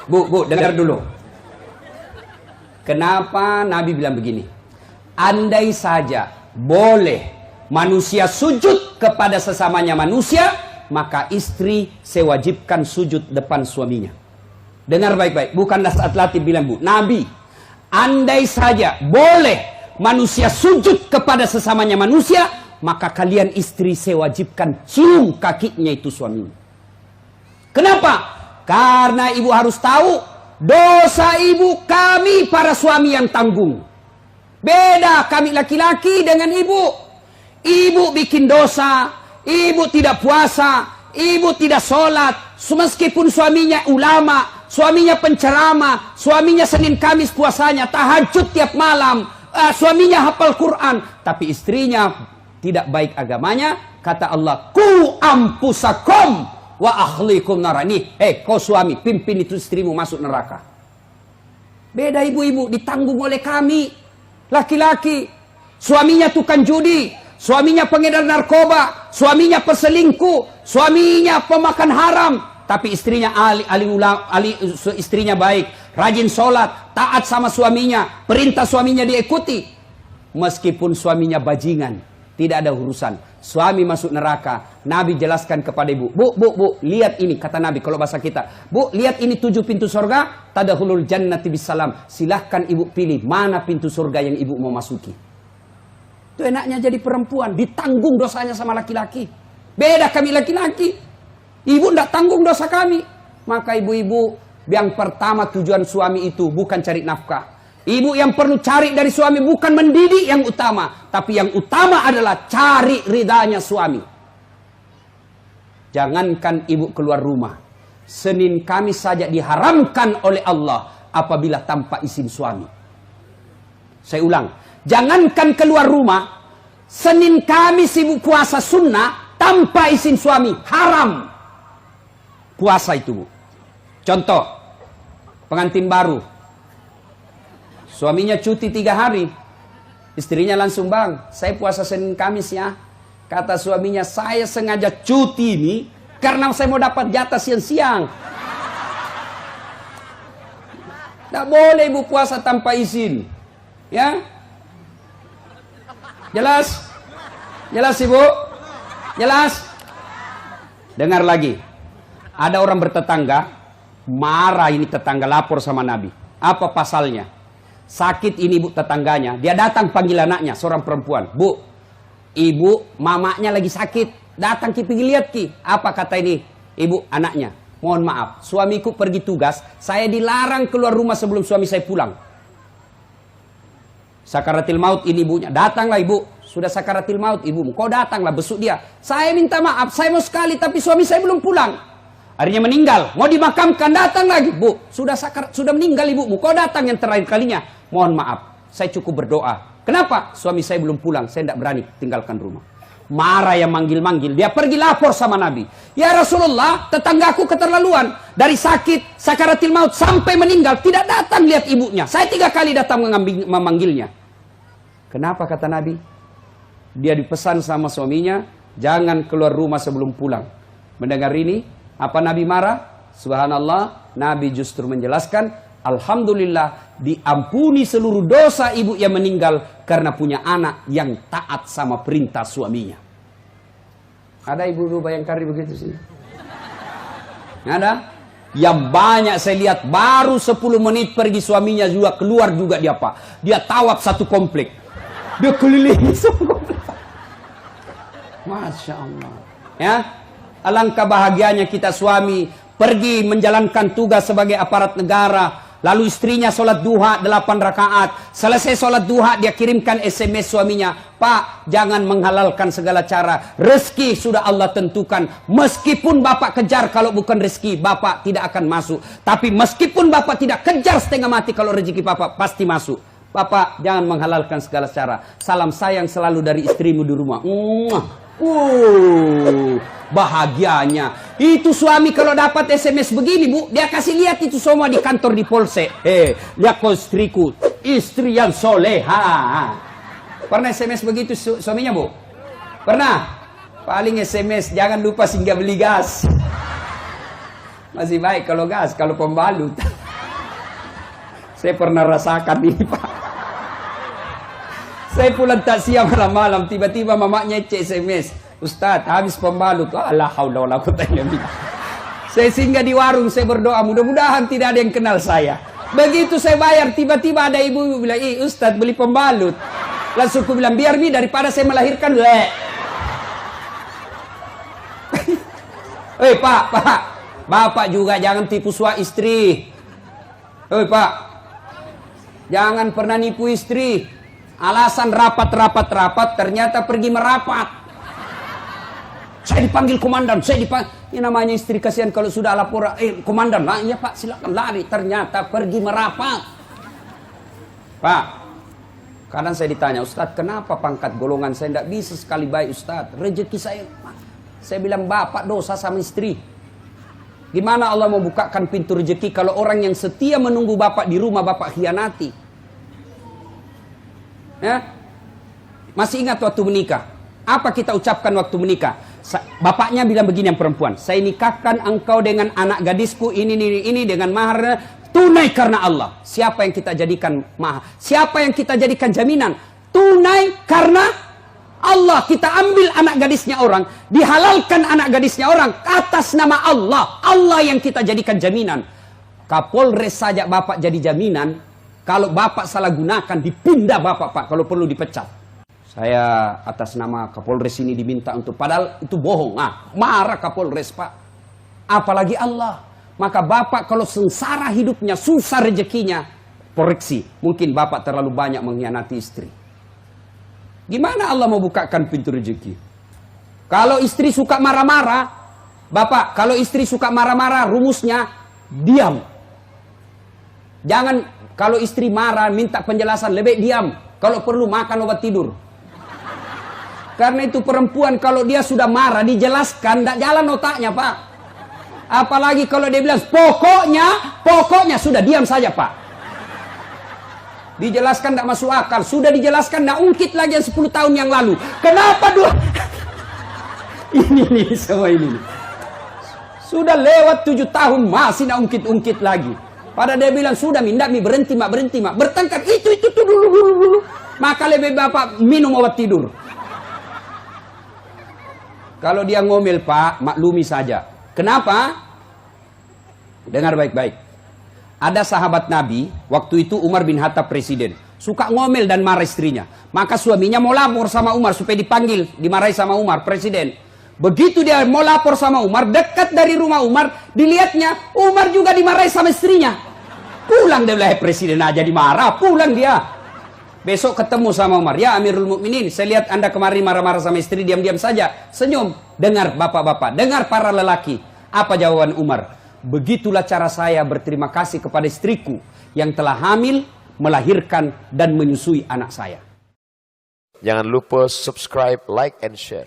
Bu, dengar dulu. Kenapa Nabi bilang begini? Andai saja boleh manusia sujud kepada sesamanya manusia, maka istri sewajibkan sujud depan suaminya. Dengar baik-baik, bukan Nas'at Latif bilang, Bu. Nabi, andai saja boleh manusia sujud kepada sesamanya manusia, maka kalian istri sewajibkan cium kakinya itu suaminya. Kenapa? Karena ibu harus tahu, dosa ibu kami para suami yang tanggung. Beda kami laki-laki dengan ibu. Ibu bikin dosa, ibu tidak puasa, ibu tidak sholat, meskipun suaminya ulama, suaminya penceramah, suaminya Senin Kamis puasanya, tahajud tiap malam, suaminya hafal Quran, tapi istrinya tidak baik agamanya. Kata Allah, ku ampusakum wa akhlikum narani. Kau suami, pimpin itu istrimu masuk neraka. Beda ibu-ibu, ditanggung oleh kami laki-laki. Suaminya tukang judi, suaminya pengedar narkoba, suaminya perselingkuh, suaminya pemakan haram, tapi istrinya istrinya baik, rajin sholat, taat sama suaminya, perintah suaminya diikuti. Meskipun suaminya bajingan, tidak ada urusan. Suami masuk neraka. Nabi jelaskan kepada ibu, Bu, lihat ini, kata Nabi kalau bahasa kita, Bu, lihat ini 7 pintu surga, tadkhulul jannati bisalam. Silahkan ibu pilih mana pintu surga yang ibu mau masuki. Itu enaknya jadi perempuan, ditanggung dosanya sama laki-laki. Beda kami laki-laki. Ibu tidak tanggung dosa kami. Maka ibu-ibu, yang pertama tujuan suami itu bukan cari nafkah. Ibu yang perlu cari dari suami bukan mendidik yang utama, tapi yang utama adalah cari ridhanya suami. Jangankan ibu keluar rumah, Senin Kamis saja diharamkan oleh Allah apabila tanpa izin suami. Saya ulang, jangankan keluar rumah, Senin Kamis ibu puasa sunnah tanpa izin suami, haram. Puasa itu, Bu. Contoh, pengantin baru. Suaminya cuti 3 hari. Istrinya langsung, Bang, saya puasa Senin Kamis ya. Kata suaminya, saya sengaja cuti ini karena saya mau dapat jatah siang-siang. Tidak boleh ibu puasa tanpa izin. Ya? Jelas? Jelas ibu? Jelas? Dengar lagi. Ada orang bertetangga, marah ini tetangga, lapor sama Nabi. Apa pasalnya? Sakit ini ibu tetangganya, dia datang panggil anaknya, seorang perempuan. Bu, ibu, mamanya lagi sakit, datang ki pergi lihat ki. Apa kata ini ibu anaknya? Mohon maaf, suamiku pergi tugas, saya dilarang keluar rumah sebelum suami saya pulang. Sakaratil maut ini ibunya, datanglah ibu. Sudah sakaratil maut ibumu, kau datanglah besuk dia. Saya minta maaf, saya mau sekali tapi suami saya belum pulang. Akhirnya meninggal, mau dimakamkan, datang lagi. Bu, sudah meninggal ibumu, kau datang yang terakhir kalinya. Mohon maaf, saya cukup berdoa. Kenapa? Suami saya belum pulang, saya tidak berani tinggalkan rumah. Marah yang manggil-manggil, dia pergi lapor sama Nabi. Ya Rasulullah, tetanggaku keterlaluan. Dari sakit, sakaratil maut, sampai meninggal, tidak datang lihat ibunya. Saya 3 kali datang memanggilnya. Kenapa kata Nabi? Dia dipesan sama suaminya, jangan keluar rumah sebelum pulang. Mendengar ini, apa Nabi marah? Subhanallah, Nabi justru menjelaskan, alhamdulillah diampuni seluruh dosa ibu yang meninggal karena punya anak yang taat sama perintah suaminya. Ada ibu-ibu Bayangkari begitu sih? Ada? Yang banyak saya lihat baru 10 menit pergi suaminya juga keluar juga dia Pak. Dia tawaf satu komplek. Dia keliling satu komplek. Masya Allah. Ya. Alangkah bahagianya kita suami pergi menjalankan tugas sebagai aparat negara. Lalu istrinya sholat duha 8 rakaat. Selesai sholat duha dia kirimkan SMS suaminya. Pak, jangan menghalalkan segala cara. Rezeki sudah Allah tentukan. Meskipun bapak kejar kalau bukan rezeki, bapak tidak akan masuk. Tapi meskipun bapak tidak kejar setengah mati, kalau rezeki bapak pasti masuk. Bapak jangan menghalalkan segala cara. Salam sayang selalu dari istrimu di rumah. Bahagianya. Itu suami kalau dapat SMS begini Bu, dia kasih lihat itu semua di kantor di polsek. Lihat kau istriku, istri yang soleha. Pernah SMS begitu suaminya Bu? Pernah? Paling SMS, jangan lupa singgah beli gas. Masih baik kalau gas, kalau pembalut. Saya pernah rasakan ini, Pak. Saya pulang takziah malam-malam, tiba-tiba mamanya cek SMS. Ustaz, habis pembalut. La haula wala quwata illa billah. Saya singgah di warung, saya berdoa, mudah-mudahan tidak ada yang kenal saya. Begitu saya bayar, tiba-tiba ada ibu bilang, Ustaz beli pembalut. Langsung aku bilang, biar mi daripada saya melahirkan, Pak, Bapak juga jangan tipu suami istri. Pak, jangan pernah nipu istri. Alasan rapat, ternyata pergi merapat. Saya dipanggil komandan, ini namanya istri kasihan kalau sudah lapor, komandan, lah iya Pak, silakan lari. Ternyata pergi merapat. Pak, kadang saya ditanya, Ustadz kenapa pangkat golongan saya tidak bisa sekali baik Ustadz? Rezeki saya, Pak. Saya bilang, Bapak dosa sama istri. Gimana Allah mau bukakan pintu rezeki kalau orang yang setia menunggu Bapak di rumah Bapak khianati? Ya? Masih ingat waktu menikah? Apa kita ucapkan waktu menikah? Bapaknya bilang begini yang perempuan, saya nikahkan engkau dengan anak gadisku ini dengan mahar tunai karena Allah. Siapa yang kita jadikan mahar? Siapa yang kita jadikan jaminan? Tunai karena Allah. Kita ambil anak gadisnya orang, dihalalkan anak gadisnya orang atas nama Allah. Allah yang kita jadikan jaminan. Kapolres saja Bapak jadi jaminan. Kalau Bapak salah gunakan, dipindah Bapak, Pak. Kalau perlu dipecat. Saya atas nama Kapolres ini diminta untuk, padahal itu bohong. Marah Kapolres, Pak. Apalagi Allah. Maka Bapak kalau sengsara hidupnya, susah rezekinya, koreksi. Mungkin Bapak terlalu banyak mengkhianati istri. Gimana Allah mau bukakan pintu rezeki? Kalau istri suka marah-marah, Bapak, kalau istri suka marah-marah, rumusnya diam. Jangan, kalau istri marah, minta penjelasan, lebih diam. Kalau perlu makan obat tidur. Karena itu perempuan kalau dia sudah marah, dijelaskan, tidak jalan otaknya, Pak. Apalagi kalau dia bilang, pokoknya, sudah diam saja, Pak. Dijelaskan tidak masuk akal. Sudah dijelaskan, tidak ungkit lagi yang 10 tahun yang lalu. Kenapa dua? ini semua ini. Sudah lewat 7 tahun, masih tidak ungkit-ungkit lagi. Pada dia bilang, sudah mindak mi berhenti mak. Bertengkar, itu dulu. Maka lebih Bapak minum obat tidur. Kalau dia ngomel, Pak, maklumi saja. Kenapa? Dengar baik-baik. Ada sahabat Nabi, waktu itu Umar bin Khattab presiden. Suka ngomel dan marah istrinya. Maka suaminya mau lapor sama Umar supaya dipanggil, dimarahi sama Umar, presiden. Begitu dia mau lapor sama Umar, dekat dari rumah Umar, dilihatnya Umar juga dimarahi sama istrinya. Pulang dia bilang, presiden aja dimarah, pulang dia. Besok ketemu sama Umar, ya Amirul Mukminin, saya lihat Anda kemarin marah-marah sama istri, diam-diam saja. Senyum, dengar bapak-bapak, dengar para lelaki. Apa jawaban Umar? Begitulah cara saya berterima kasih kepada istriku yang telah hamil, melahirkan, dan menyusui anak saya. Jangan lupa subscribe, like, and share.